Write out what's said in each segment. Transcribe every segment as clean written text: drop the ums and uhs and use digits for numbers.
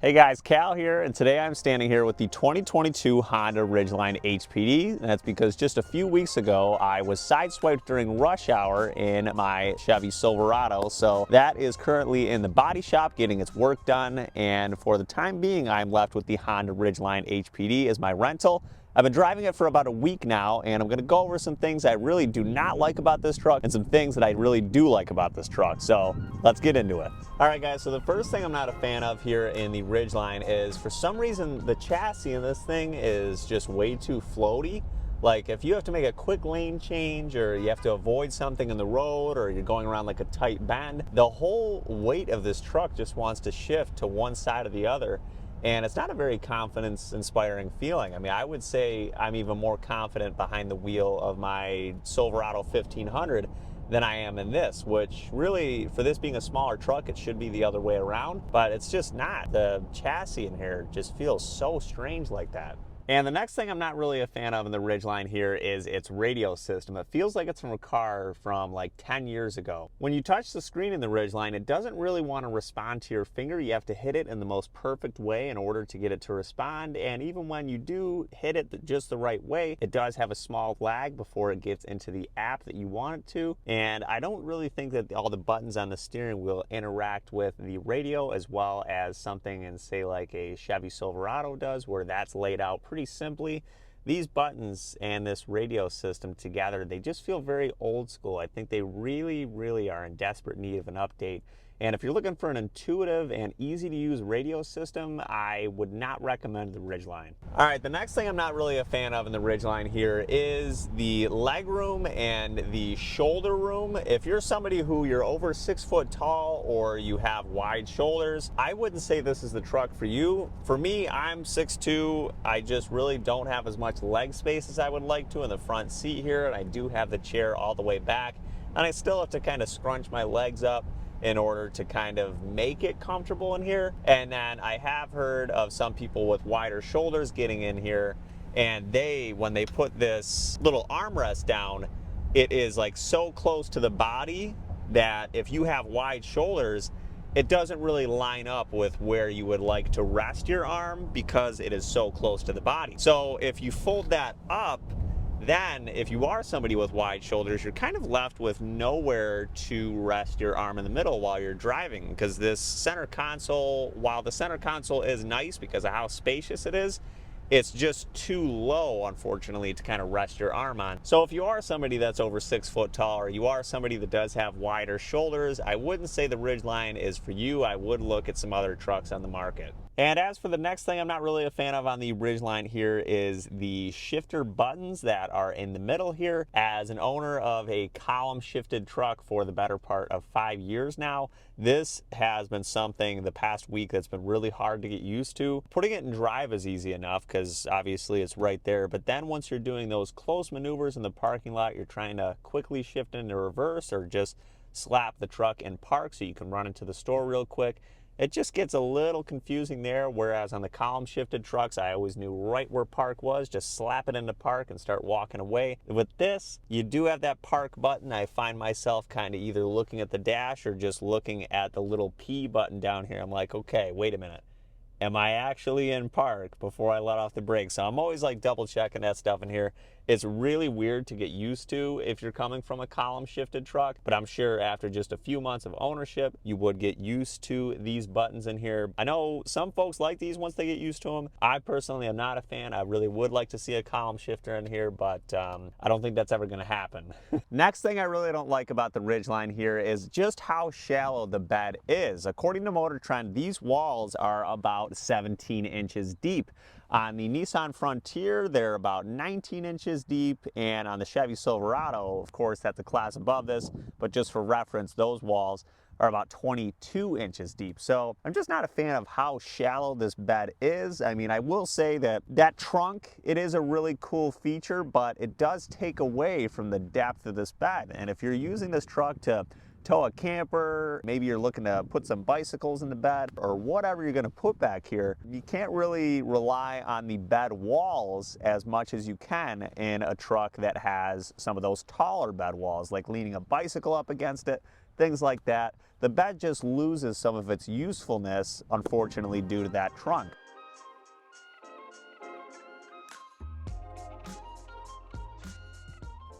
Hey guys, Cal here, and today I'm standing here with the 2022 Honda Ridgeline HPD, and that's because just a few weeks ago I was sideswiped during rush hour in my Chevy Silverado, so that is currently in the body shop getting its work done, and for the time being I'm left with the Honda Ridgeline HPD as my rental. I've been driving it for about a week now, and I'm going to go over some things I really do not like about this truck and some things that I really do like about this truck. So let's get into it. All right guys, so the first thing I'm not a fan of here in the Ridgeline is for some reason the chassis in this thing is just way too floaty. Like if you have to make a quick lane change or you have to avoid something in the road or you're going around like a tight bend, the whole weight of this truck just wants to shift to one side or the other. And it's not a very confidence-inspiring feeling. I mean, I would say I'm even more confident behind the wheel of my Silverado 1500 than I am in this, which really, for this being a smaller truck, it should be the other way around, but it's just not. The chassis in here just feels so strange like that. And the next thing I'm not really a fan of in the Ridgeline here is its radio system. It feels like it's from a car from like 10 years ago. When you touch the screen in the Ridgeline, it doesn't really want to respond to your finger. You have to hit it in the most perfect way in order to get it to respond. And even when you do hit it just the right way, it does have a small lag before it gets into the app that you want it to. And I don't really think that all the buttons on the steering wheel interact with the radio as well as something in, say, like a Chevy Silverado does, where that's laid out pretty simply. These buttons and this radio system together, they just feel very old school. I think they really are in desperate need of an update. And if you're looking for an intuitive and easy to use radio system, I would not recommend the Ridgeline. All right, the next thing I'm not really a fan of in the Ridgeline here is the leg room and the shoulder room. If you're somebody who you're over 6 foot tall or you have wide shoulders, I wouldn't say this is the truck for you. For me, I'm 6'2". I just really don't have as much leg space as I would like to in the front seat here, and I do have the chair all the way back, and I still have to kind of scrunch my legs up in order to kind of make it comfortable in here. And then I have heard of some people with wider shoulders getting in here, and when they put this little armrest down, it is like so close to the body that if you have wide shoulders, it doesn't really line up with where you would like to rest your arm because it is so close to the body. So if you fold that up, then if you are somebody with wide shoulders, you're kind of left with nowhere to rest your arm in the middle while you're driving, because this center console, while the center console is nice because of how spacious it is, it's just too low, unfortunately, to kind of rest your arm on. So if you are somebody that's over 6 foot tall, or you are somebody that does have wider shoulders, I wouldn't say the Ridgeline is for you. I would look at some other trucks on the market. And as for the next thing I'm not really a fan of on the Ridgeline here is the shifter buttons that are in the middle here. As an owner of a column shifted truck for the better part of 5 years now, this has been something the past week that's been really hard to get used to. Putting it in drive is easy enough because obviously it's right there, but then once you're doing those close maneuvers in the parking lot, you're trying to quickly shift into reverse or just slap the truck in park so you can run into the store real quick. It just gets a little confusing there, whereas on the column shifted trucks, I always knew right where park was, just slap it into park and start walking away. With this, you do have that park button. I find myself kind of either looking at the dash or just looking at the little P button down here. I'm like, okay, wait a minute. Am I actually in park before I let off the brakes? So I'm always like double checking that stuff in here. It's really weird to get used to if you're coming from a column shifted truck, but I'm sure after just a few months of ownership, you would get used to these buttons in here. I know some folks like these once they get used to them. I personally am not a fan. I really would like to see a column shifter in here, but I don't think that's ever gonna happen. Next thing I really don't like about the Ridgeline here is just how shallow the bed is. According to Motor Trend, these walls are about 17 inches deep. On the Nissan Frontier, they're about 19 inches deep, and on the Chevy Silverado, of course, that's a class above this, but just for reference, those walls are about 22 inches deep. So I'm just not a fan of how shallow this bed is. I mean, I will say that trunk, it is a really cool feature, but it does take away from the depth of this bed. And if you're using this truck to tow a camper, maybe you're looking to put some bicycles in the bed or whatever you're going to put back here, you can't really rely on the bed walls as much as you can in a truck that has some of those taller bed walls, like leaning a bicycle up against it. things like that. The bed just loses some of its usefulness, unfortunately, due to that trunk.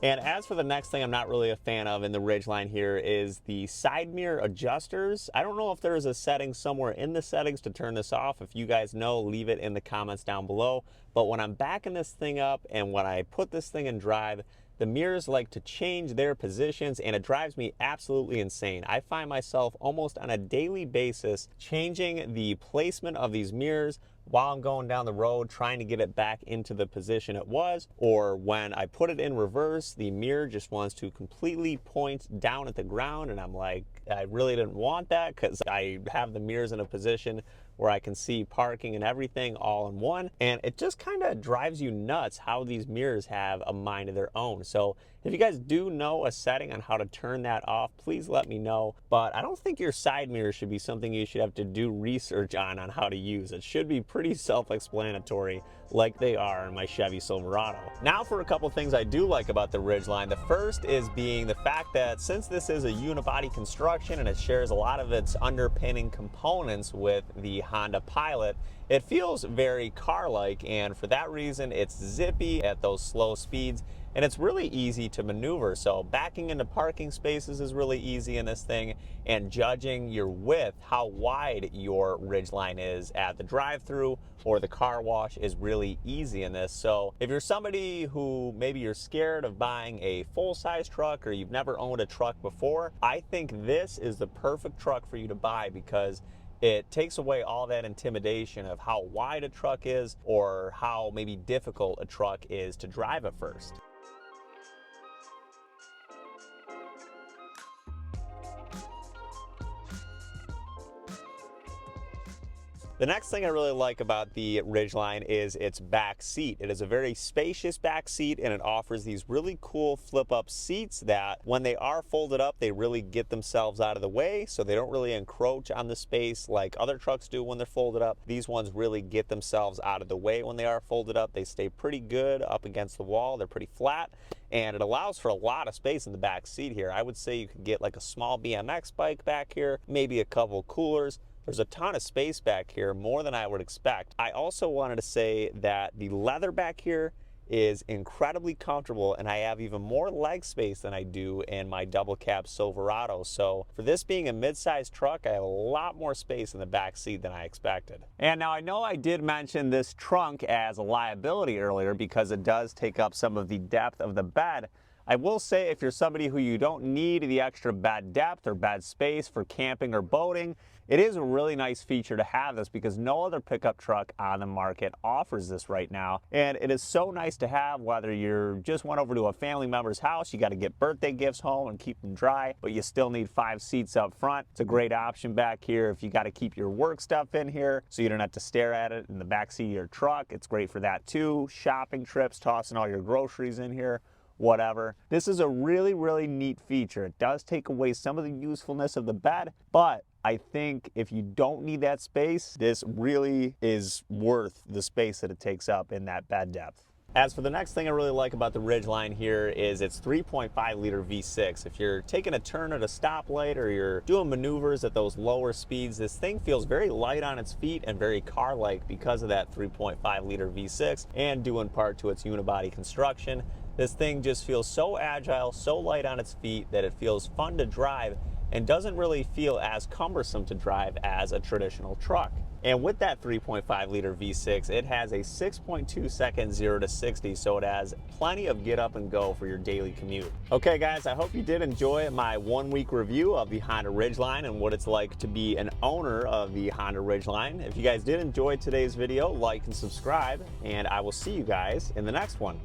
And as for the next thing I'm not really a fan of in the Ridgeline here is the side mirror adjusters. I don't know if there is a setting somewhere in the settings to turn this off. If you guys know, leave it in the comments down below. But when I'm backing this thing up and when I put this thing in drive, the mirrors like to change their positions and it drives me absolutely insane. I find myself almost on a daily basis changing the placement of these mirrors while I'm going down the road trying to get it back into the position it was, or when I put it in reverse, the mirror just wants to completely point down at the ground, and I'm like, I really didn't want that because I have the mirrors in a position where I can see parking and everything all in one, and it just kind of drives you nuts how these mirrors have a mind of their own. So if you guys do know a setting on how to turn that off, please let me know. But I don't think your side mirror should be something you should have to do research on how to use. It should be pretty self-explanatory like they are in my Chevy Silverado. Now for a couple things I do like about the Ridgeline. The first is being the fact that since this is a unibody construction and it shares a lot of its underpinning components with the Honda Pilot, it feels very car-like, and for that reason it's zippy at those slow speeds and it's really easy to maneuver. So backing into parking spaces is really easy in this thing, and judging your width, how wide your Ridgeline is at the drive-through or the car wash, is really easy in this. So if you're somebody who maybe you're scared of buying a full-size truck or you've never owned a truck before, I think this is the perfect truck for you to buy because it takes away all that intimidation of how wide a truck is or how maybe difficult a truck is to drive at first. The next thing I really like about the Ridgeline is its back seat. It is a very spacious back seat and it offers these really cool flip-up seats that when they are folded up, they really get themselves out of the way, so they don't really encroach on the space like other trucks do when they're folded up. These ones really get themselves out of the way when they are folded up. They stay pretty good up against the wall. They're pretty flat, and it allows for a lot of space in the back seat here. I would say you could get like a small BMX bike back here, maybe a couple coolers. There's a ton of space back here, more than I would expect. I also wanted to say that the leather back here is incredibly comfortable, and I have even more leg space than I do in my double cab Silverado. So for this being a mid-sized truck, I have a lot more space in the back seat than I expected. And now I know I did mention this trunk as a liability earlier because it does take up some of the depth of the bed. I will say if you're somebody who you don't need the extra bed depth or bed space for camping or boating, it is a really nice feature to have this because no other pickup truck on the market offers this right now. And it is so nice to have whether you're just went over to a family member's house, you got to get birthday gifts home and keep them dry, but you still need 5 seats up front. It's a great option back here if you got to keep your work stuff in here so you don't have to stare at it in the back seat of your truck. It's great for that too. Shopping trips, tossing all your groceries in here, whatever. This is a really, really neat feature. It does take away some of the usefulness of the bed, but I think if you don't need that space, this really is worth the space that it takes up in that bed depth. As for the next thing I really like about the Ridgeline here is its 3.5 liter V6. If you're taking a turn at a stoplight or you're doing maneuvers at those lower speeds, this thing feels very light on its feet and very car-like because of that 3.5 liter V6 and due in part to its unibody construction. This thing just feels so agile, so light on its feet that it feels fun to drive and doesn't really feel as cumbersome to drive as a traditional truck. And with that 3.5 liter V6, it has a 6.2 second 0 to 60, so it has plenty of get up and go for your daily commute. Okay guys, I hope you did enjoy my 1 week review of the Honda Ridgeline and what it's like to be an owner of the Honda Ridgeline. If you guys did enjoy today's video, like and subscribe, and I will see you guys in the next one.